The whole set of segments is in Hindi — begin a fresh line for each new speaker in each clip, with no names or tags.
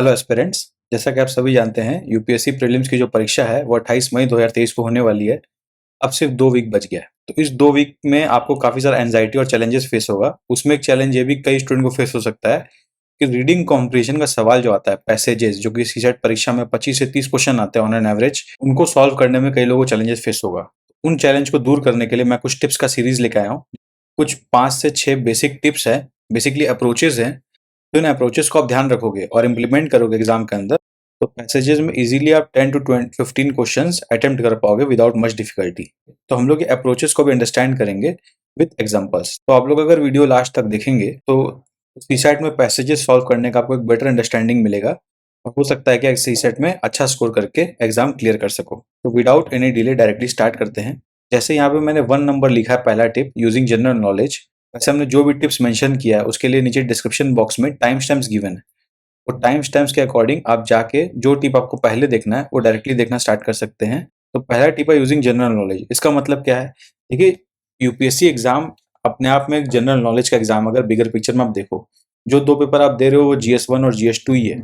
Hello aspirants. जैसा कि आप सभी जानते हैं, यूपीएससी प्रीलिम्स की जो परीक्षा है वो 28 मई 2023 को होने वाली है। अब सिर्फ 2 वीक बच गया है। तो इस 2 वीक में आपको काफ़ी सारा एंग्जायटी और चैलेंजेस फेस होगा। उसमें एक चैलेंज ये भी कई स्टूडेंट को फेस हो सकता है कि रीडिंग कॉम्प्रिहेंशन का सवाल जो आता है, पैसेजेस जो कि सीसेट परीक्षा में 25 से 30 क्वेश्चन आते हैं ऑन एन एवरेज, उनको सॉल्व करने में कई लोगों को चैलेंजेस फेस होगा। उन चैलेंज को दूर करने के लिए मैं कुछ टिप्स का सीरीज लेके आया हूँ। कुछ 5 से 6 बेसिक टिप्स हैं, बेसिकली अप्रोचेस हैं। तो इन अप्रोचेस को आप ध्यान रखोगे और इम्प्लीमेंट करोगे एग्जाम के अंदर, तो पैसेजेस में इजीली आप 10 टू 15 क्वेश्चंस अटेम्प्ट कर पाओगे विदाउट मच डिफिकल्टी। तो हम लोग ये अप्रोचेस को भी अंडरस्टैंड करेंगे विद एग्जांपल्स। तो आप लोग अगर वीडियो लास्ट तक देखेंगे तो सीसैट में पैसेजेस सॉल्व करने का आपको एक बेटर अंडरस्टैंडिंग मिलेगा और हो सकता है कि सीसैट में अच्छा स्कोर करके एग्जाम क्लियर कर सको। तो without any delay directly start करते हैं। जैसे यहाँ पे मैंने 1 नंबर लिखा है, पहला टिप यूजिंग जनरल नॉलेज। वैसे हमने जो भी टिप्स मेंशन किया है उसके लिए नीचे डिस्क्रिप्शन बॉक्स में टाइम स्टैम्प्स गिवन है। वो टाइम स्टैम्प्स के अकॉर्डिंग आप जाके जो टिप आपको पहले देखना है वो डायरेक्टली देखना स्टार्ट कर सकते हैं। तो पहला टिप है यूजिंग जनरल नॉलेज। इसका मतलब क्या है? देखिए, यूपीएससी एग्जाम अपने आप में एक जनरल नॉलेज का एग्जाम, अगर बिगर पिक्चर में आप देखो, जो 2 पेपर आप दे रहे हो वो GS1 और GS2 ही है,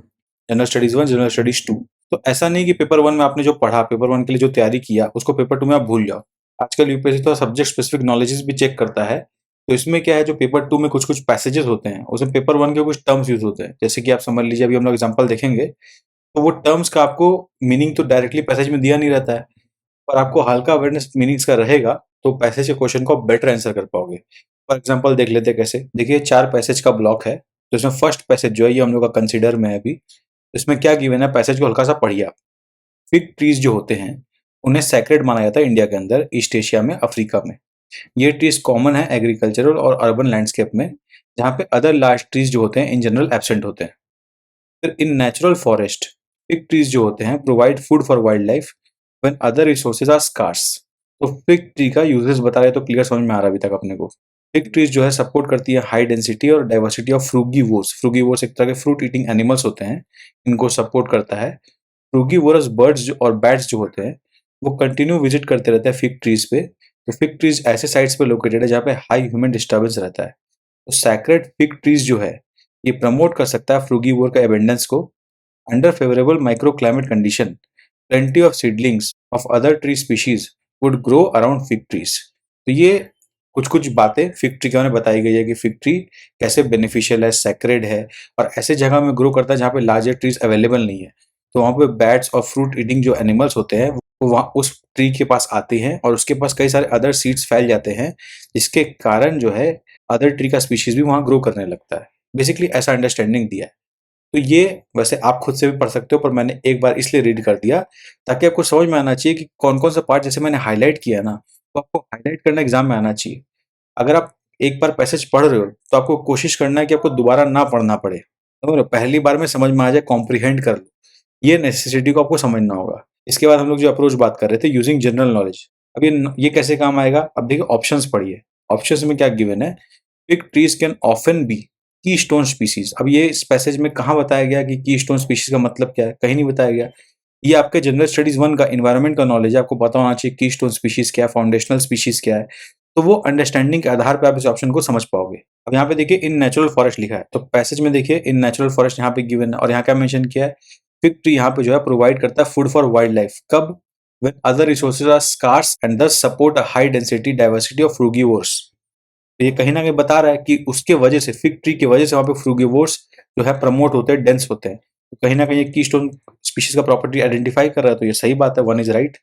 जनरल स्टडीज 1, जनरल स्टडीज 2। तो ऐसा नहीं कि पेपर 1 में आपने जो पढ़ा, पेपर 1 के लिए जो तैयारी किया, उसको पेपर 2 में आप भूल जाओ। आजकल यूपीएससी तो सब्जेक्ट स्पेसिफिक नॉलेजेस भी चेक करता है। तो इसमें क्या है, जो पेपर 2 में कुछ-कुछ पैसेजेस होते हैं, उसमें पेपर 1 के कुछ टर्म्स यूज़ होते हैं। जैसे कि आप समझ लीजिए, अभी हम लोग एग्जांपल देखेंगे, तो वो टर्म्स का आपको मीनिंग तो डायरेक्टली पैसेज में दिया नहीं रहता है, पर आपको हल्का अवेयरनेस मीनिंग्स का रहेगा, तो पैसेज के क्वेश्चन को आप बेटर आंसर कर पाओगे। फॉर एग्जांपल देख लेते हैं कैसे। देखिए, 4 पैसेज का ब्लॉक है, तो इसमें फर्स्ट पैसेज जो है ये हम लोग का कंसीडर में है अभी। इसमें क्या गिवन है, पैसेज को हल्का-सा पढ़िए आप। फिग ट्रीज जो होते हैं, उन्हें सैक्रेड माना जाता है इंडिया के अंदर, ईस्ट एशिया में, अफ्रीका में। ये ट्रीज कॉमन है एग्रीकल्चरल और अर्बन लैंडस्केप में, जहाँ पे अदर लार्ज ट्रीज जो होते हैं इन जनरल एब्सेंट होते हैं। फिर इन नेचुरल फॉरेस्ट, फिग ट्रीज जो होते हैं provide food for wild life when other resources are scarce. तो फिग ट्री का यूजेस बता रहे, तो क्लियर समझ में आ रहा है अभी तक अपने को। फिग ट्रीज जो है सपोर्ट करती है हाई डेंसिटी और डाइवर्सिटी ऑफ फ्रूगीवोर्स। फ्रूगीवोर्स एक तरह के फ्रूट ईटिंग एनिमल्स होते हैं, इनको सपोर्ट करता है। फ्रूगीवोरस बर्ड्स जो और बैट्स जो होते हैं, वो कंटिन्यू विजिट करते रहते हैं फिग ट्रीज पे। तो फिग ट्रीज ऐसे साइट्स पे लोकेटेड है जहाँ पे हाई ह्यूमन डिस्टर्बेंस रहता है। तो सैक्रेड फिग ट्रीज जो है, ये प्रमोट कर सकता है फ्रूगीवोर का एबेंडेंस को। Under favourable micro climate condition, plenty of seedlings of other tree species would grow around fig trees। तो ये कुछ-कुछ बातें फिग ट्री के बारे में बताई गई है कि फिग ट्री कैसे बेनिफिशियल है, सैक्रेड है और ऐसे जगह में ग्रो करता है जहाँ पे लार्जर ट्रीज अवेलेबल नहीं है। तो वहाँ पे बैट्स और फ्रूट ईटिंग जो एनिमल्स होते हैं वो वहाँ उस ट्री के पास आते हैं और उसके पास कई सारे अदर सीड्स फैल जाते हैं, जिसके कारण जो है अदर ट्री का स्पीशीज भी वहाँ ग्रो करने लगता है। बेसिकली ऐसा अंडरस्टैंडिंग दिया है। तो ये वैसे आप खुद से भी पढ़ सकते हो, पर मैंने एक बार इसलिए रीड कर दिया ताकि आपको समझ में आना चाहिए कि कौन-कौन सा पार्ट जैसे मैंने हाइलाइट किया ना, तो आपको हाइलाइट करना एग्जाम में आना चाहिए। अगर आप एक बार पैसेज पढ़ रहे हो तो आपको कोशिश करना है कि आपको दोबारा ना पढ़ना पड़े। समझ रहे हो? पहली बार में समझ में आ जाए, कॉम्प्रिहेंड कर लो। ये नेसेसिटी को आपको समझना होगा। इसके बाद हम लोग जो अप्रोच बात कर रहे थे यूजिंग जनरल नॉलेज। अब ये कैसे काम आएगा? अब देखिए ऑप्शंस पढ़िए। ऑप्शंस में क्या गिवन है? Fig trees can often be keystone species. अब ये इस पैसेज में कहाँ बताया गया कि कीस्टोन स्पीशीज का मतलब क्या है? कहीं नहीं बताया गया। ये आपके जनरल स्टडीज 1 का एनवायरनमेंट का नॉलेज है, आपको पता होना चाहिए कीस्टोन स्पीशीज क्या है, फाउंडेशनल स्पीशीज क्या है। तो वो अंडरस्टैंडिंग के आधार पे आप इस ऑप्शन को समझ पाओगे। अब यहाँ पे देखिए इन नेचुरल फॉरेस्ट लिखा है, तो पैसेज में देखिए इन नेचुरल फॉरेस्ट यहाँ पे गिवन है और यहाँ क्या मेंशन किया है? फिग ट्री यहाँ पे जो है प्रोवाइड करता है फूड फॉर वाइल्ड लाइफ। कब? When other resources are scarce and thus support a high density diversity of frugivores. तो ये कहीं ना कहीं बता रहा है कि उसके वजह से, फिग ट्री की वजह से वहाँ पे फ्रूगीवोर्स जो है प्रमोट होते हैं, डेंस होते हैं। तो कहीं ना कहीं कीस्टोन स्पीशीज का प्रॉपर्टी आइडेंटिफाई कर रहा है, तो ये सही बात है, 1 इज राइट।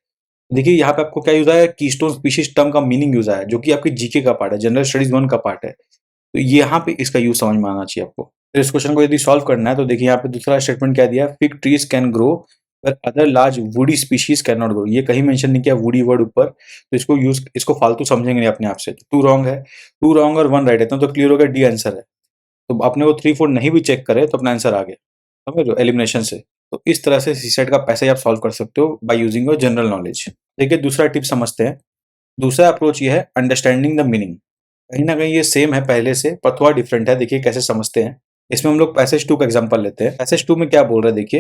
देखिए यहाँ पे आपको क्या यूज आया है, कीस्टोन स्पीशीज टर्म का मीनिंग यूज आया है, जो कि आपकी जीके का पार्ट है, जनरल स्टडीज 1 का पार्ट है। तो यहाँ पे इसका यूज समझ में आना चाहिए आपको। तो इस क्वेश्चन को यदि सॉल्व करना है तो देखिए यहाँ पे दूसरा स्टेटमेंट क्या दिया है, fig trees can grow but other large woody species can not grow. ये कहीं मेंशन नहीं किया वुडी वर्ड ऊपर, तो इसको फालतू समझेंगे नहीं अपने आप से। 2 रॉन्ग है, 2 रॉन्ग और 1 राइट है, तो क्लियर हो गया, डी आंसर है। तो अपने को 3 4 नहीं भी चेक करे तो अपना आंसर आ गया, समझ रहे हो, एलिमिनेशन से। तो इस तरह से सीसेट का पैसेज आप सॉल्व कर सकते हो by using your general knowledge. देखिए दूसरा टिप समझते हैं। दूसरा अप्रोच ये है अंडरस्टैंडिंग द मीनिंग। कहीं ना कहीं ये सेम है पहले से, पर थोड़ा डिफरेंट है। देखिए कैसे समझते हैं। इसमें हम लोग पैसेज 2 का एग्जांपल लेते हैं। पैसेज 2 में क्या बोल रहे हैं देखिए,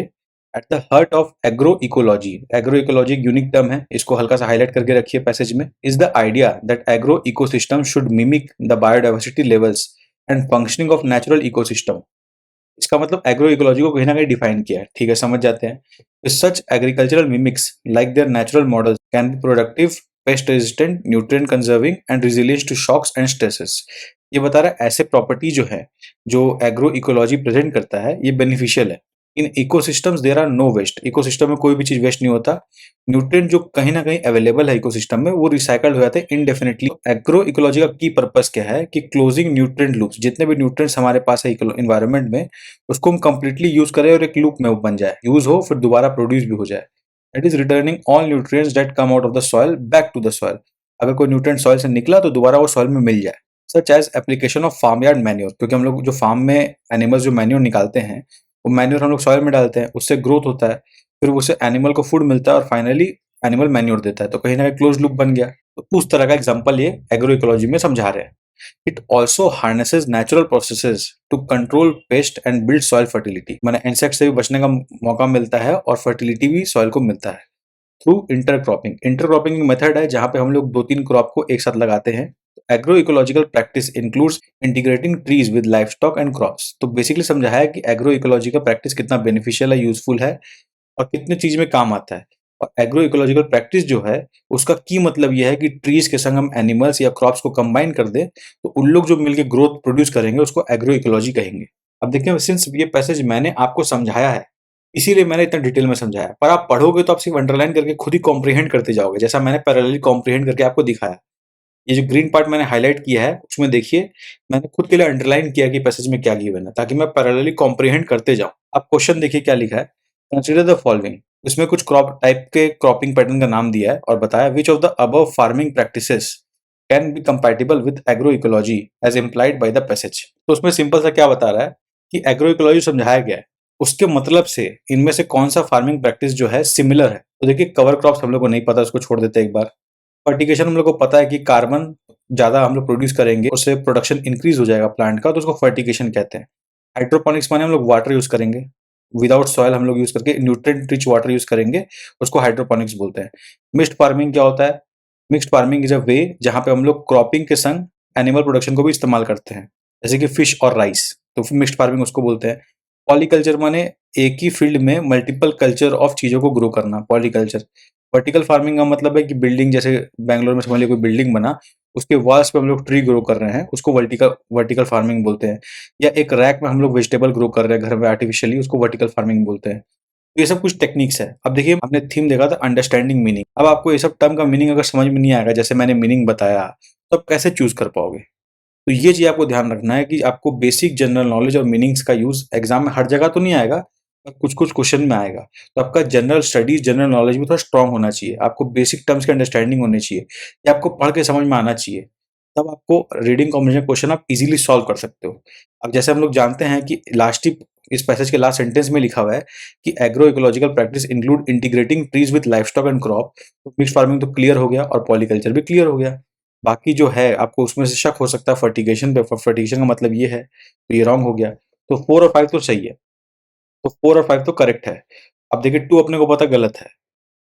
at the heart of agro ecology. Agro ecology एक यूनिक टर्म है, इसको हल्का सा हाईलाइट करके रखिए पैसेज में। Is the idea that agro ecosystem should mimic the biodiversity levels and functioning of natural ecosystem. इसका मतलब एग्रो इकोलॉजी को कहीं ना कहीं डिफाइन किया है। ठीक है, समझ जाते हैं। Such agricultural mimics like their natural models can be productive, pest resistant, nutrient conserving and resilient to shocks and stresses. ये बता रहा है ऐसे प्रॉपर्टी जो है, जो एग्रो इकोलॉजी प्रेजेंट करता है, ये बेनिफिशियल है। In ecosystems there are no waste. Ecosystem में कोई भी चीज वेस्ट नहीं होता। न्यूट्रिएंट जो कहीं ना कहीं अवेलेबल है इकोसिस्टम में, वो रिसाइकल्ड हो जाते हैं इंडेफिनिटली। एग्रो इकोलॉजी का की पर्पस क्या है कि क्लोजिंग न्यूट्रिएंट लूप्स, जितने भी न्यूट्रिएंट्स हमारे पास है इन्वायरमेंट में, उसको हम कंप्लीटली यूज करें और एक लूप में वो बन जाए, यूज हो फिर दोबारा प्रोड्यूस भी हो जाए। That is returning all nutrients that come out of the soil back to the soil. अगर कोई न्यूट्रिएंट सॉइल से निकला तो दोबारा वो सॉइल में मिल जाए। Such as application of farmyard manure, क्योंकि हम लोग जो फार्म में एनिमल्स जो मैन्योर निकालते हैं, वो मैन्योर हम लोग सॉइल में डालते हैं, उससे ग्रोथ होता है, फिर उससे एनिमल को फूड मिलता है और फाइनली एनिमल मैन्योर देता है, तो कहीं ना कहीं क्लोज लूप बन गया। तो उस तरह का एग्जांपल ये एग्रो इकोलॉजी में समझा रहे हैं। It also harnesses natural processes to control pest and build soil fertility. मैंने इंसेक्ट से भी बचने का मौका मिलता है और फर्टिलिटी भी सॉइल को मिलता है थ्रू इंटरक्रॉपिंग। इंटरक्रॉपिंग मेथड है जहां पे हम लोग 2-3 क्रॉप को एक साथ लगाते हैं। Agro ecological practice includes integrating trees with livestock and crops. तो बेसिकली समझाया है कि एग्रो इकोलॉजी का प्रैक्टिस कितना बेनिफिशियल है, यूजफुल है और कितने चीज में काम आता है। और एग्रो इकोलॉजिकल प्रैक्टिस जो है, उसका की मतलब यह है कि ट्रीज के संग हम एनिमल्स या क्रॉप्स को कंबाइन कर दें, तो उन लोग जो मिलकर ग्रोथ प्रोड्यूस करेंगे उसको एग्रो इकोलॉजी कहेंगे। अब देखिए, सिंस ये पैसेज मैंने आपको समझाया है, इसीलिए मैंने इतना डिटेल में समझाया, पर आप पढ़ोगे तो आप सिर्फ अंडरलाइन करके खुद ही कॉम्प्रिहेंड करते जाओगे, जैसा मैंने पैरेलली कॉम्प्रिहेंड करके आपको दिखाया। ये जो ग्रीन पार्ट मैंने हाईलाइट किया है, उसमें देखिए मैंने खुद के लिए अंडरलाइन किया कि पैसेज में क्या गिवन है, ताकि मैं पैरेलली कॉम्प्रिहेंड करते जाऊं। अब क्वेश्चन देखिए क्या लिखा है। Consider the following. इसमें कुछ क्रॉप टाइप के क्रॉपिंग पैटर्न का नाम दिया है और बताया which of the above farming practices can be compatible with agroecology as implied by the passage. तो उसमें सिंपल सा क्या बता रहा है कि एग्रो इकोलॉजी समझाया गया है, उसके मतलब से इनमें से कौन सा फार्मिंग प्रैक्टिस जो है सिमिलर है। तो देखिए, कवर क्रॉप्स हम लोग को नहीं पता, उसको छोड़ देते एक बार। फर्टिगेशन हम लोग को पता है कि कार्बन ज्यादा हम लोग प्रोड्यूस करेंगे, उससे प्रोडक्शन इंक्रीज हो जाएगा प्लांट का, तो उसको फर्टिगेशन कहते हैं। हाइड्रोपोनिक्स माने हम लोग वाटर यूज करेंगे, विदाउट सॉइल हम लोग यूज करके न्यूट्रिएंट रिच वाटर यूज करेंगे, उसको हाइड्रोपोनिक्स बोलते हैं। मिक्स्ड फार्मिंग क्या होता है? मिक्स्ड फार्मिंग इज अ वे जहां पे हम लोग क्रॉपिंग के संग एनिमल प्रोडक्शन को भी इस्तेमाल करते हैं, जैसे कि फिश और राइस, तो मिक्स्ड फार्मिंग उसको बोलते हैं। पॉलीकल्चर माने एक ही फील्ड में मल्टीपल कल्चर ऑफ चीजों को ग्रो करना, पॉलीकल्चर। वर्टिकल फार्मिंग का मतलब है कि बिल्डिंग, जैसे बैंगलोर में समझ लीजिए कोई बिल्डिंग बना, उसके वॉल्स पे हम लोग ट्री ग्रो कर रहे हैं, उसको वर्टिकल वर्टिकल फार्मिंग बोलते हैं। या एक रैक में हम लोग वेजिटेबल ग्रो कर रहे हैं घर में आर्टिफिशियली, उसको वर्टिकल फार्मिंग बोलते हैं। तो ये सब कुछ टेक्निक्स है। अब देखिए, आपने थीम देखा था अंडरस्टैंडिंग मीनिंग। अब आपको ये सब टर्म का मीनिंग अगर समझ में नहीं आएगा, जैसे मैंने मीनिंग बताया, तो आप कैसे चूज कर पाओगे? तो ये चीज आपको ध्यान रखना है कि आपको बेसिक जनरल नॉलेज और मीनिंग्स का यूज एग्जाम में हर जगह तो नहीं आएगा, पर कुछ कुछ क्वेश्चन में आएगा। तो आपका जनरल स्टडीज, जनरल नॉलेज भी थोड़ा स्ट्रांग होना चाहिए। आपको बेसिक टर्म्स की अंडरस्टैंडिंग होनी चाहिए, या आपको पढ़ के समझ में आना चाहिए। तब आपको रीडिंग कॉम्प्रिहेंशन क्वेश्चन आप इजीली सॉल्व कर सकते हो। अब जैसे हम लोग जानते हैं कि लास्ट ही इस पैसेज के लास्ट सेंटेंस में लिखा हुआ है कि agro ecological practice include integrating trees with livestock and crop. तो मिक्स्ड फार्मिंग तो क्लियर हो गया और पॉलीकल्चर भी क्लियर हो गया। बाकी जो है आपको उसमें से शक हो सकता है फर्टिगेशन पे, फर्टिगेशन का मतलब ये है, तो ये रॉन्ग हो गया। तो 4 और 5 तो सही है, तो 4 और 5 तो करेक्ट है। अब देखिए 2 अपने को पता गलत है,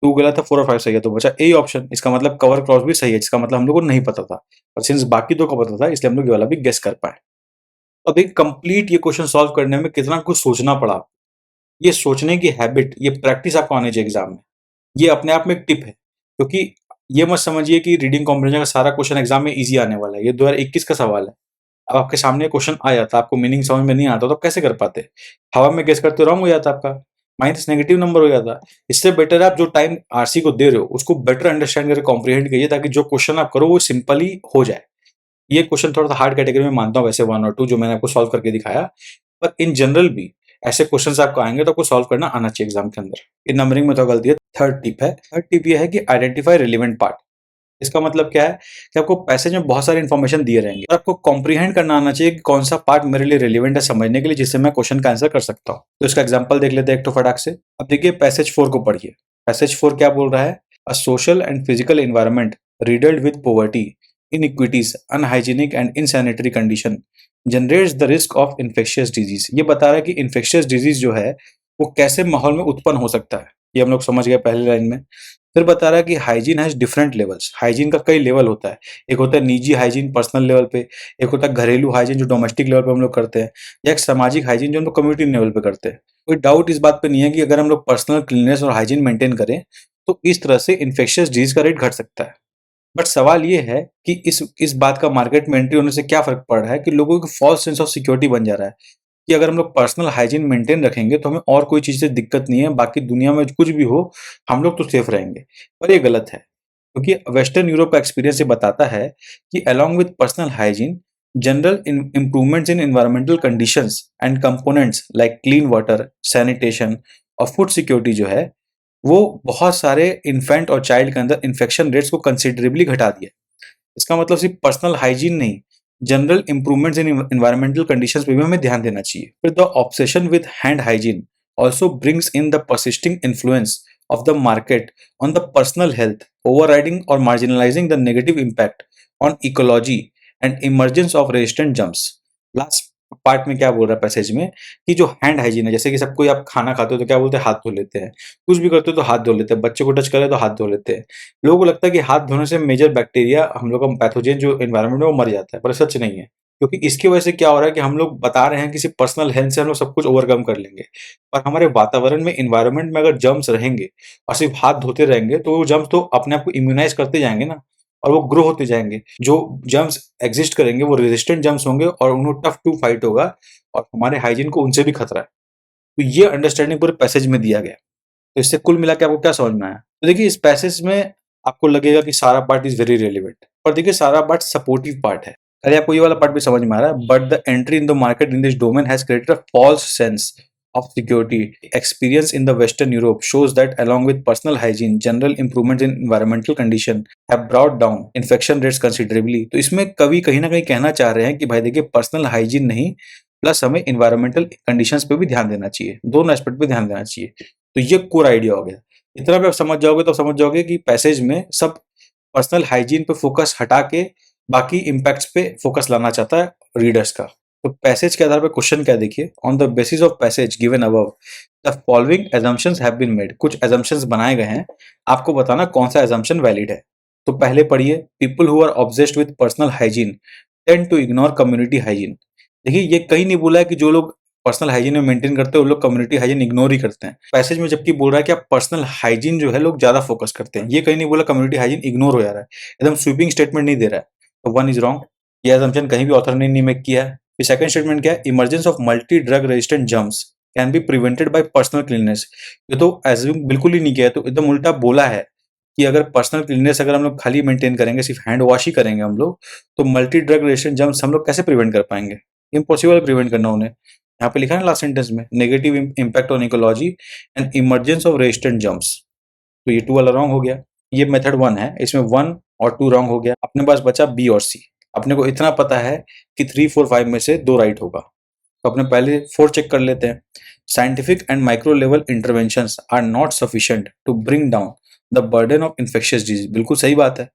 2 गलत है, 4 और 5 सही है, तो बचा ए ऑप्शन। इसका मतलब कवर क्रॉस भी सही है, जिसका मतलब हम लोग को नहीं पता था, और सिंस बाकी 2 को पता था, इसलिए हम लोग ये वाला भी गेस कर पाए। अब एक कंप्लीट ये क्वेश्चन सॉल्व करने में कितना कुछ सोचना पड़ा। ये सोचने की हैबिट, ये प्रैक्टिस आपको आनी चाहिए एग्जाम में। ये अपने आप में एक टिप है, क्योंकि ये मत समझिए कि रीडिंग कॉम्प्रिहेंशन का सारा क्वेश्चन एग्जाम में इजी आने वाला है। ये 2021 का सवाल है। अब आपके सामने क्वेश्चन आ जाता, आपको मीनिंग समझ में नहीं आता, तो आप कैसे कर पाते? हवा में गेस करते रॉन्ग हो जाता आपका, माइनस नेगेटिव नंबर हो जाता। इससे बेटर आप जो टाइम आरसी को दे रहे हो, उसको बेटर अंडरस्टैंड करके कॉम्प्रिहेंड कीजिए, ताकि जो क्वेश्चन आप करो वो सिंपली हो जाए। ये क्वेश्चन थोड़ा सा हार्ड कैटेगरी में मानता हूँ वैसे, 1 और 2 जो मैंने आपको सॉल्व करके दिखाया, पर इन जनरल भी ऐसे क्वेश्चंस आपको आएंगे तो आपको सॉल्व करना आना चाहिए एग्जाम के अंदर। इन नंबरिंग में तो गलती है। थर्ड टिप है, थर्ड टिप ये है कि आइडेंटिफाई रिलेवेंट पार्ट। इसका मतलब क्या है कि आपको पैसेज में बहुत सारे इन्फॉर्मेशन दिए रहेंगे और आपको कॉम्प्रिहेंड करना आना चाहिए कि कौन सा पार्ट मेरे लिए रिलेवेंट है समझने के लिए, जिससे मैं क्वेश्चन का आंसर कर सकता हूँ। तो इसका एग्जांपल देख लेते हैं एक तो फटाक से। अब देखिए पैसेज 4 को पढ़िए। पैसेज 4 क्या बोल रहा है? A social and physical environment riddled with poverty, inequities, unhygienic and insanitary condition generates the risk of infectious disease. ये बता रहा है कि इन्फेक्शियस डिजीज जो है वो कैसे माहौल में उत्पन्न हो सकता है। ये हम लोग समझ गए पहले लाइन में। फिर बता रहा है कि hygiene has different levels, hygiene का कई लेवल होता है। एक होता है निजी हाइजीन पर्सनल लेवल पे, एक होता है घरेलू हाइजीन जो डोमेस्टिक लेवल पे हम लोग करते हैं, या एक सामाजिक हाइजीन जो हम लोग कम्युनिटी लेवल पे करते हैं। कोई डाउट इस बात पे नहीं है कि अगर हम लोग पर्सनल क्लीननेस और हाइजीन मेंटेन करें तो इस तरह से इन्फेक्शियस डिजीज का रेट घट सकता है। बट सवाल ये है कि इस बात का मार्केट में एंट्री होने से क्या फर्क पड़ रहा है कि लोगों को फॉल्स सेंस ऑफ सिक्योरिटी बन जा रहा है कि अगर हम लोग पर्सनल हाइजीन मेंटेन रखेंगे तो हमें और कोई चीज़ से दिक्कत नहीं है, बाकी दुनिया में कुछ भी हो, हम लोग तो सेफ रहेंगे। पर ये गलत है, क्योंकि वेस्टर्न यूरोप का एक्सपीरियंस ये बताता है कि along with personal hygiene, general improvements in environmental conditions and components like clean water, sanitation और फूड सिक्योरिटी जो है, वो बहुत सारे इन्फेंट और चाइल्ड के अंदर इन्फेक्शन रेट्स को कंसिडरेबली घटा दिया। इसका मतलब सिर्फ पर्सनल हाइजीन नहीं, जनरल इंप्रूवमेंट्स इन एनवायरमेंटल कंडीशंस पे भी हमें ध्यान देना चाहिए। फिर the obsession with hand hygiene also brings in the persisting influence of the market on the personal health, overriding or marginalizing the negative impact on ecology and emergence of resistant germs. Last part में क्या बोल रहा है पैसेज में कि जो हैंड हाइजीन है, जैसे कि सब कोई आप खाना खाते हो तो क्या बोलते हैं, हाथ धो लेते हैं, कुछ भी करते हो तो हाथ धो लेते हैं, बच्चे को टच करे तो हाथ धो लेते हैं। लोगों को लगता है कि हाथ धोने से मेजर बैक्टीरिया हम लोग का पैथोजन जो एनवायरनमेंट में वो मर जाता है, पर सच नहीं है। क्योंकि इसकी वजह से क्या हो रहा है कि हम लोग बता रहे हैं कि सिर्फ पर्सनल हेल्थ से हम लोग सब कुछ ओवरकम कर लेंगे, पर हमारे वातावरण में एनवायरनमेंट में अगर जर्म्स रहेंगे और सिर्फ हाथ धोते रहेंगे तो वो जर्म्स तो अपने आप को इम्यूनाइज करते जाएंगे ना, और वो ग्रो होते जाएंगे। जो जर्म्स एग्जिस्ट करेंगे वो रेजिस्टेंट जर्म्स होंगे और उन्हें टफ टू फाइट होगा, और हमारे हाइजीन को उनसे भी खतरा है। तो ये अंडरस्टैंडिंग पूरे पैसेज में दिया गया। तो इससे कुल मिला के आपको क्या समझ में आया? तो देखिए, इस पैसेज में आपको लगेगा कि सारा पार्ट इज वेरी रेलिवेंट, पर देखिए सारा पार्ट सपोर्टिव पार्ट है। अरे आपको ये वाला पार्ट भी समझ में आ रहा है, but the entry in the market in this domain has created a false sense of security. Experience in the Western Europe shows that along with personal hygiene, general improvements in environmental condition have brought down infection rates considerably. तो इसमें कवि कहीं ना कहीं कहना चाह रहे हैं कि भाई देखिए, पर्सनल हाइजीन नहीं, प्लस हमें इन्वायरमेंटल कंडीशंस पे भी ध्यान देना चाहिए, दोनों एस्पेक्ट पे ध्यान देना चाहिए। तो ये कोर आइडिया हो गया। इतना भी आप समझ जाओगे तो समझ जाओगे कि पैसेज में सब पर्सनल हाइजीन पे फोकस हटा के बाकी इम्पैक्ट्स पे फोकस लाना चाहता है रीडर्स का। तो पैसेज के आधार पर क्वेश्चन क्या देखिए, on the basis of passage given above the following assumptions have been made. कुछ एजम्पशंस बनाए गए हैं, आपको बताना कौन सा एजम्पशन वैलिड है। तो पहले पढ़िए, people who are obsessed with personal hygiene tend to ignore community hygiene. देखिए, ये कहीं नहीं बोला है कि जो लोग पर्सनल हाइजीन में मेंटेन करते हैं वो लोग कम्युनिटी हाइजीन इग्नोर ही करते हैं। पैसेज में जबकि बोल रहा है कि आप पर्सनल हाइजीन जो है लोग ज्यादा फोकस करते हैं, ये कहीं नहीं बोला कम्युनिटी हाइजीन इग्नोर हो जा रहा है। एकदम स्वीपिंग स्टेटमेंट नहीं दे रहा है। तो वन इज रॉन्ग, ये assumption कहीं भी ऑथर ने नहीं मेक किया है। फिर सेकंड स्टेटमेंट क्या है, emergence of multi drug resistant germs can be prevented by personal cleanliness. ये तो एज्यूम बिल्कुल ही नहीं किया है, तो एकदम उल्टा बोला है कि अगर पर्सनल क्लीननेस अगर हम लोग खाली मेंटेन करेंगे, सिर्फ हैंड वॉश ही करेंगे हम लोग, तो मल्टी ड्रग रेजिस्टेंट जर्म्स हम लोग कैसे प्रिवेंट कर पाएंगे? इम्पॉसिबल प्रिवेंट करना उन्हें। यहाँ पे लिखा है ना लास्ट सेंटेंस में, negative impact on ecology and emergence of resistant germs. तो ये 2 वाला रॉन्ग हो गया। ये मेथड 1 है, इसमें 1 और 2 रॉन्ग हो गया। अपने पास बचा बी और सी। अपने को इतना पता है कि 3, 4, 5 में से 2 राइट होगा, तो अपने पहले 4 चेक कर लेते हैं। Scientific and micro level interventions are not sufficient to bring down the burden of infectious disease. बिल्कुल सही बात है।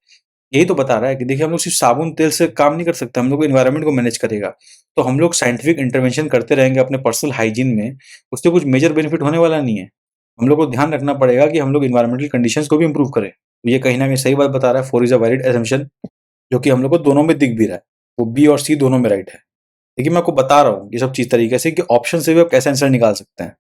यही तो बता रहा है कि देखिए, हम लोग सिर्फ साबुन तेल से काम नहीं कर सकते, हम लोग एनवायरनमेंट को मैनेज करेगा। तो हम लोग साइंटिफिक इंटरवेंशन करते रहेंगे अपने पर्सनल हाइजीन में, उससे कुछ मेजर बेनिफिट होने वाला नहीं है। हम लोग को ध्यान रखना पड़ेगा कि हम लोग एनवायरमेंटल कंडीशंस को भी इंप्रूव करें। तो ये कहीं ना कहीं सही बात बता रहा है। 4 इज अ वैलिड assumption, जो कि हम लोग को दोनों में दिख भी रहा है। वो बी और सी दोनों में राइट है। देखिए, मैं आपको बता रहा हूँ ये सब चीज तरीके से कि ऑप्शन से भी आप कैसे आंसर निकाल सकते हैं।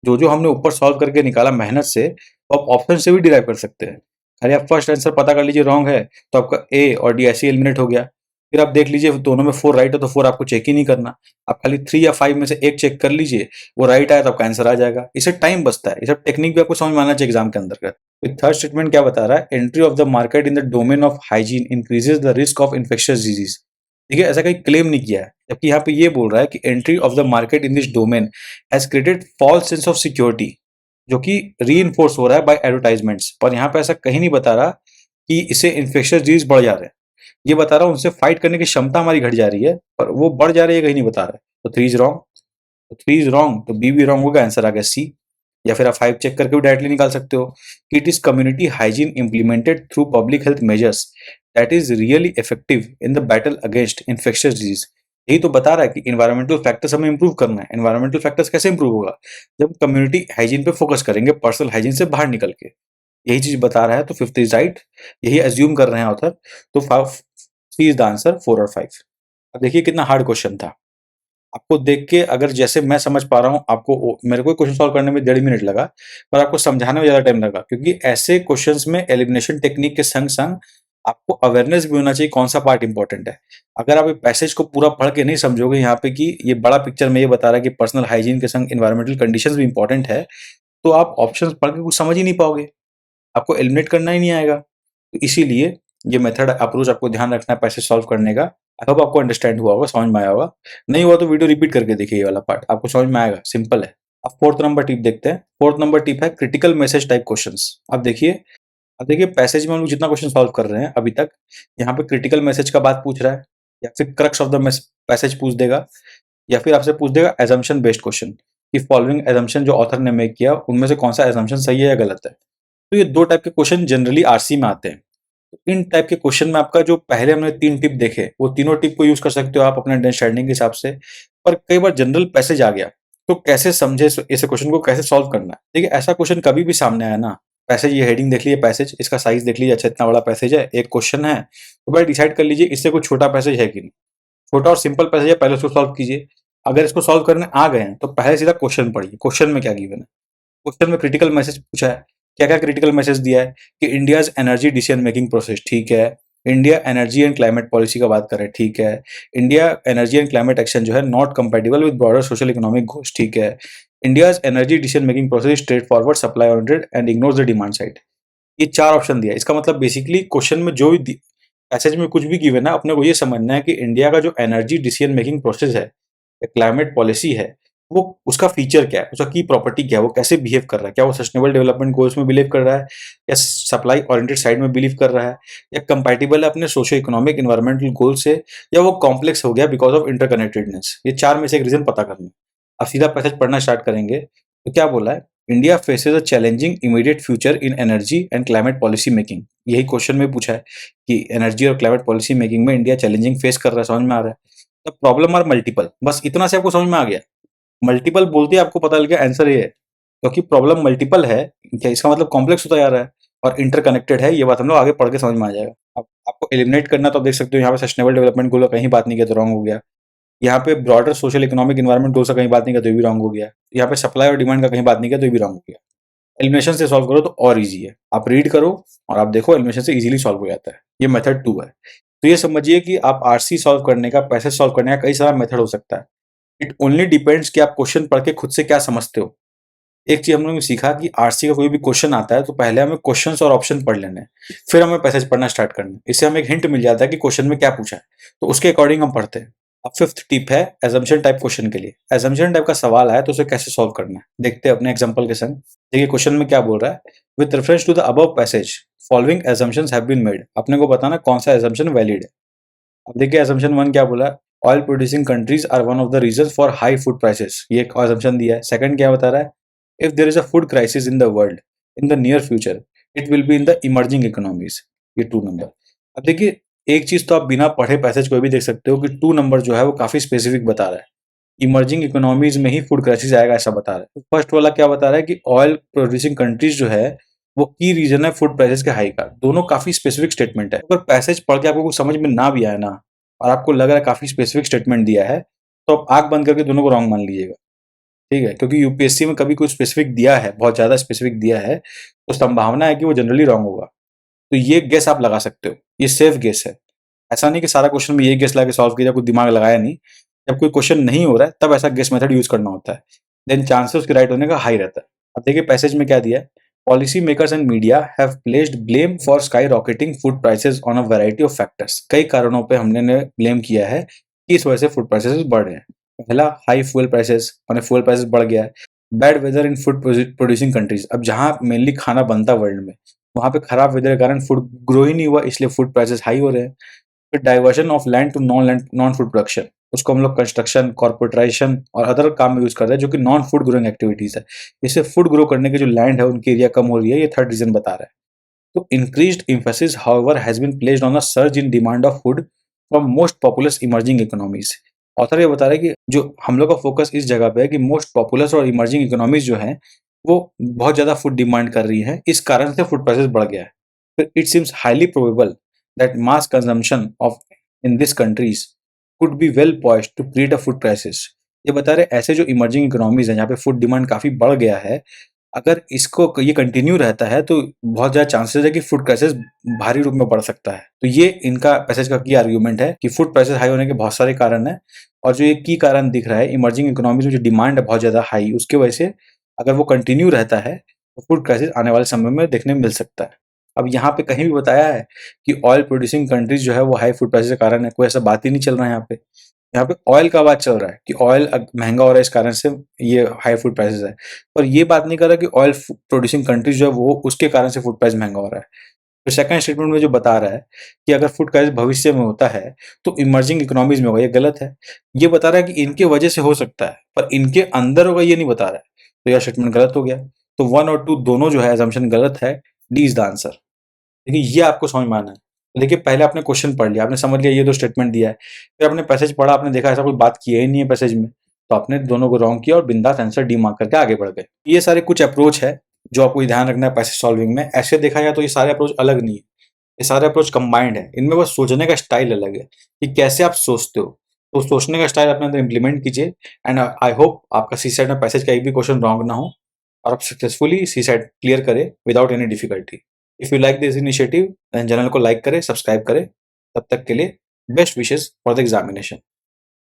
जो जो हमने ऊपर सॉल्व करके निकाला मेहनत से, वो आप ऑप्शन से भी डिराइव कर सकते हैं। अरे आप फर्स्ट आंसर पता कर लीजिए रॉन्ग है, तो आपका ए और डी ऐसे एलिमिनेट हो गया। फिर आप देख लीजिए दोनों में 4 राइट है, तो 4 आपको चेक ही नहीं करना। आप खाली 3 या 5 में से एक चेक कर लीजिए, वो राइट आया तो आपका आंसर आ जाएगा। इससे टाइम बचता है। ये सब टेक्निक भी आपको समझ में आना चाहिए एग्जाम के अंदर का। थर्ड स्टेटमेंट क्या बता रहा है, entry of the market in the domain of hygiene increases the risk of infectious disease. देखिए, ऐसा कहीं क्लेम नहीं किया है, जबकि यहाँ पे ये बोल रहा है कि entry of the market in this domain has created false sense of security, जो कि रीइंफोर्स हो रहा है बाय एडवर्टाइजमेंट्स। पर यहाँ पे ऐसा कहीं नहीं बता रहा कि इससे इन्फेक्शियस डिजीज बढ़ जा रहे हैं। ये बता रहा हूँ उनसे फाइट करने की क्षमता हमारी घट जा रही है, पर वो बढ़ जा रही है कहीं नहीं बता रहा है। तो 3 इज रॉन्ग। तो 3 इज रॉन्ग, तो बी भी रॉन्ग होगा, आंसर आ गया सी। या फिर आप 5 चेक करके भी डायरेक्टली निकाल सकते हो कि it is community hygiene implemented through public health measures that is really effective in the battle against infectious disease. यही तो बता रहा है कि एनवायरमेंटल फैक्टर्स हमें इंप्रूव करना है। एनवायरमेंटल फैक्टर्स कैसे इंप्रूव होगा? जब कम्युनिटी हाइजीन पे फोकस करेंगे पर्सनल हाइजीन से बाहर निकल के। यही चीज बता रहा है, तो फिफ्थ इज राइट, यही एज्यूम कर रहे हैं ऑथर। तो सी इज द आंसर, 4 और 5। अब देखिए कितना हार्ड क्वेश्चन था। आपको देख के अगर जैसे मैं समझ पा रहा हूँ, आपको मेरे को क्वेश्चन सॉल्व करने में 1.5 मिनट लगा, पर आपको समझाने में ज्यादा टाइम लगा, क्योंकि ऐसे क्वेश्चंस में एलिमिनेशन टेक्निक के संग संग आपको अवेयरनेस भी होना चाहिए कौन सा पार्ट इंपॉर्टेंट है। अगर आप पैसेज को पूरा पढ़ के नहीं समझोगे यहाँ पे कि ये बड़ा पिक्चर में ये बता रहा है कि पर्सनल हाइजीन के संग इन्वायरमेंटल कंडीशंस भी इंपॉर्टेंट है, तो आप ऑप्शंस पढ़ के कुछ समझ ही नहीं पाओगे, आपको एलिमिनेट करना ही नहीं आएगा। तो इसीलिए ये मेथड अप्रोच आपको ध्यान रखना है पैसेज सॉल्व करने का। आई होप आपको अंडरस्टैंड हुआ होगा, समझ में आया होगा। नहीं हुआ तो वीडियो रिपीट करके देखिए, ये वाला पार्ट आपको समझ में आएगा, सिंपल है। अब फोर्थ नंबर टिप देखते हैं। फोर्थ नंबर टिप है क्रिटिकल मैसेज टाइप क्वेश्चंस। अब देखिए पैसेज में हम लोग जितना क्वेश्चन सॉल्व कर रहे हैं अभी तक, यहाँ पे क्रिटिकल मैसेज का बात पूछ रहा है, या फिर क्रक्स ऑफ द पैसेज पूछ देगा, या फिर आपसे पूछ देगा एजम्पशन बेस्ड क्वेश्चन कि फॉलोइंग एजम्पशन जो ऑथर ने मेक किया उनमें से कौन सा एजम्पशन सही है या गलत है। तो ये दो टाइप के क्वेश्चन जनरली आरसी में आते हैं। तो इन टाइप के क्वेश्चन में आपका जो पहले हमने 3 टिप देखे, वो तीनों टिप को यूज कर सकते हो आप अपने अंडरस्टैंडिंग के हिसाब से। पर कई बार जनरल पैसेज आ गया, तो कैसे समझे इस क्वेश्चन को, कैसे सॉल्व करना है। देखिए ऐसा क्वेश्चन कभी भी सामने आया ना, पैसेज, ये हेडिंग देख लीजिए, पैसेज इसका साइज देख लीजिए, अच्छा इतना बड़ा पैसेज है, एक क्वेश्चन है, तो भाई डिसाइड कर लीजिए इससे कोई छोटा पैसेज है कि नहीं। छोटा और सिंपल पैसेज है, पहले उसको सॉल्व कीजिए। अगर इसको सॉल्व करने आ गए हैं तो पहले सीधा क्वेश्चन पढ़िए, क्वेश्चन में क्या गिवन है। क्वेश्चन में क्रिटिकल मैसेज पूछा है, क्या क्या क्रिटिकल मैसेज दिया है कि India's energy decision making process, ठीक है। India energy and climate policy का बात करें, ठीक है। India energy and climate action जो है not compatible with broader social economic goals, ठीक है। India's energy decision making process straight forward, supply oriented and ignores the demand side. ये 4 ऑप्शन दिया है। इसका मतलब बेसिकली क्वेश्चन में जो भी पैसेज में कुछ भी गिवन है, अपने को ये समझना है कि इंडिया का जो एनर्जी डिसीजन मेकिंग प्रोसेस है या क्लाइमेट पॉलिसी है, वो उसका फीचर क्या है, उसका की प्रॉपर्टी क्या है, वो कैसे बिहेव कर रहा है, क्या वो सस्टेनेबल डेवलपमेंट गोल्स में बिलीव कर रहा है, या सप्लाई ओरिएंटेड साइड में बिलीव कर रहा है, या कंपैटिबल है अपने सोशो इकोनॉमिक एनवायरमेंटल गोल से, या वो कॉम्प्लेक्स हो गया बिकॉज ऑफ इंटरकनेक्टेडनेस। ये 4 में से एक रीजन पता करना है। अब सीधा पैसेज पढ़ना स्टार्ट करेंगे तो क्या बोला है, India faces a challenging immediate future in energy and climate policy making. यही क्वेश्चन में पूछा है कि एनर्जी और क्लाइमेट पॉलिसी मेकिंग में इंडिया चैलेंजिंग फेस कर रहा है, समझ में आ रहा है। द प्रॉब्लम आर मल्टीपल, बस इतना से आपको समझ में आ गया। मल्टीपल बोलते ही आपको पता लग गया आंसर ये है, क्योंकि प्रॉब्लम मल्टीपल है, क्या इसका मतलब कॉम्प्लेक्स होता जा रहा है और इंटरकनेक्टेड है। ये बात हम लोग आगे पढ़ के समझ में आ जाएगा। अब आपको एलिमिनेट करना, तो आप देख सकते हो यहाँ पे सस्टेनेबल डेवलपमेंट गोल का कहीं बात नहीं किया तो रॉन्ग हो गया। यहाँ पे ब्रॉडर सोशल इकोनॉमिक एनवायरमेंट गोल से कहीं बात नहीं किया तो ये भी रॉन्ग हो गया। यहाँ पे सप्लाई और डिमांड का कहीं बात नहीं किया तो ये भी रॉन्ग हो गया। एलिमिनेशन से सॉल्व करो तो और इजी है, आप रीड करो और आप देखो एलिमिनेशन से इजीली सॉल्व हो जाता है। ये मेथड 2 है। तो ये समझिए कि आप आरसी सॉल्व करने का, पैसेज सॉल्व करने का कई सारा मेथड हो सकता है। इट ओनली डिपेंड्स कि आप क्वेश्चन पढ़ के खुद से क्या समझते हो। एक चीज हम लोगों ने सीखा कि आरसी का कोई भी क्वेश्चन आता है तो पहले हमें क्वेश्चंस और ऑप्शन पढ़ लेने हैं, फिर हमें पैसेज पढ़ना स्टार्ट करना है। इससे हमें एक हिंट मिल जाता है कि क्वेश्चन में क्या पूछा है, तो उसके अकॉर्डिंग हम पढ़ते हैं। अब फिफ्थ टिप है एजम्पशन टाइप क्वेश्चन के लिए। एजम्पशन टाइप का सवाल आया तो उसे कैसे सॉल्व करना है, देखते हैं अपने एग्जांपल के संग। देखिए क्वेश्चन में क्या बोल रहा है, with reference to the above passage following assumptions have been made. अपने को बताना कौन सा एजम्पशन वैलिड है। अब देखिए assumption 1 क्या बोला है, oil producing countries are one of the reason for high food prices, ये एक assumption दिया है। सेकंड क्या बता रहा है, if there is a food crisis in the world in the near future it will be in the emerging economies, ये 2 नंबर। अब देखिए एक चीज तो आप बिना पढ़े पैसेज कोई भी देख सकते हो कि 2 नंबर जो है वो काफी स्पेसिफिक बता रहा है, इमर्जिंग इकोनॉमीज में ही फूड क्राइसिस आएगा ऐसा बता रहा है। फर्स्ट वाला क्या बता रहा है कि ऑयल प्रोड्यूसिंग कंट्रीज जो है वो की रीजन है फूड प्राइसेस के हाई का। दोनों काफी स्पेसिफिक स्टेटमेंट है। अगर पैसेज पढ़ के आपको कुछ समझ में ना भी आए ना, और आपको लग रहा है काफी स्पेसिफिक स्टेटमेंट दिया है, तो आप आंख बंद करके दोनों को रॉन्ग मान लीजिएगा, ठीक है। क्योंकि यूपीएससी में कभी कुछ स्पेसिफिक दिया है, बहुत ज्यादा स्पेसिफिक दिया है, तो संभावना है कि वो जनरली रॉन्ग होगा। तो ये गेस आप लगा सकते हो, ये सेफ गेस है। ऐसा नहीं कि सारा क्वेश्चन में ये गेस लगा के सॉल्व किया, कुछ दिमाग लगाया नहीं। जब कोई क्वेश्चन नहीं हो रहा है तब ऐसा गेस मेथड यूज करना होता है, देन चांसेस उसके राइट होने का हाई रहता है। अब देखिए पैसेज में क्या दिया है, policy makers and media have placed blame for sky rocketing food prices on a variety of factors. कई कारणों पे हमने ने ब्लेम किया है कि इस वजह से फूड प्राइसेस बढ़ रहे हैं। पहला, हाई फ्यूल प्राइसेस, माने फ्यूल प्राइसेस बढ़ गया है। Bad weather in food producing countries, अब जहाँ मेनली खाना बनता है वर्ल्ड में, वहाँ पे खराब वेदर के कारण फूड ग्रो ही नहीं हुआ, इसलिए फूड प्राइसेस हाई हो रहे हैं। फिर diversion of land to non food production, उसको हम लोग कंस्ट्रक्शन, कॉर्पोरेटाइजेशन और अदर काम में यूज करते हैं जो कि नॉन फूड ग्रोइंग एक्टिविटीज है। इससे फूड ग्रो करने के जो लैंड है उनकी एरिया कम हो रही है, ये थर्ड रीजन बता रहा है। तो increased emphasis however has been placed on a surge in demand of food from most populous emerging economies. Author ये बता रहे हैं कि जो हम लोग का फोकस इस जगह पे है कि मोस्ट पॉपुलस और इमर्जिंग इकोनॉमीज जो है वो बहुत ज़्यादा फूड डिमांड कर रही है, इस कारण से फूड प्राइसेस बढ़ गया है। फिर it seems highly probable that mass consumption of in this countries could be well poised to create a food crisis. ये बता रहे ऐसे जो इमर्जिंग इकोनॉमीज हैं जहाँ पे फूड डिमांड काफ़ी बढ़ गया है, अगर इसको ये कंटिन्यू रहता है तो बहुत ज़्यादा चांसेस है कि फूड प्राइसेस भारी रूप में बढ़ सकता है। तो ये इनका पैसेज का की आर्ग्यूमेंट है कि फूड प्राइसेस हाई होने के बहुत सारे कारण हैं, और जो ये की कारण दिख रहा है इमर्जिंग इकोनॉमीज में जो डिमांड है बहुत ज़्यादा हाई, उसकी वजह से अगर वो कंटिन्यू रहता है तो फूड क्राइसिस आने वाले समय में देखने में मिल सकता है। अब यहाँ पे कहीं भी बताया है कि ऑयल प्रोड्यूसिंग कंट्रीज जो है वो हाई फूड प्राइसेस के कारण है, कोई ऐसा बात ही नहीं चल रहा है यहाँ पे। यहाँ पे ऑयल का बात चल रहा है कि ऑयल महंगा हो रहा है, इस कारण से ये हाई फूड प्राइसेस है। और ये बात नहीं कर रहा कि ऑयल प्रोड्यूसिंग कंट्रीज जो है वो उसके कारण से फूड प्राइस महंगा हो रहा है। तो सेकंड स्टेटमेंट में जो बता रहा है कि अगर फूड प्राइस भविष्य में होता है तो इमर्जिंग इकोनॉमीज में होगा, ये गलत है। ये बता रहा है कि इनके वजह से हो सकता है, पर इनके अंदर होगा ये नहीं बता रहा है। तो यह स्टेटमेंट गलत हो गया। तो 1 और 2 दोनों जो है असम्पशन गलत है। D is the answer. देखिए ये आपको समझ में आना है। देखिए पहले आपने क्वेश्चन पढ़ लिया, आपने समझ लिया ये दो स्टेटमेंट दिया है, फिर आपने पैसेज पढ़ा, आपने देखा ऐसा कोई बात किया ही नहीं है पैसेज में, तो आपने दोनों को रॉन्ग किया और बिंदास आंसर डी मार्क करके आगे बढ़ गए। ये सारे कुछ अप्रोच है जो आपको ध्यान रखना है पैसेज सॉल्विंग में। ऐसे देखा जाए तो ये सारे अप्रोच अलग नहीं है, ये सारे अप्रोच कंबाइंड है। इनमें बस सोचने का स्टाइल अलग है कि कैसे आप सोचते हो। तो सोचने का स्टाइल अपने अंदर इंप्लीमेंट कीजिए, एंड आई होप आपका सी सेट में पैसेज का एक भी क्वेश्चन रॉन्ग ना हो और आप सक्सेसफुली सी सेट क्लियर करें without any difficulty. If you like this initiative then channel को लाइक करें, सब्सक्राइब करें। तब तक के लिए best wishes for the examination.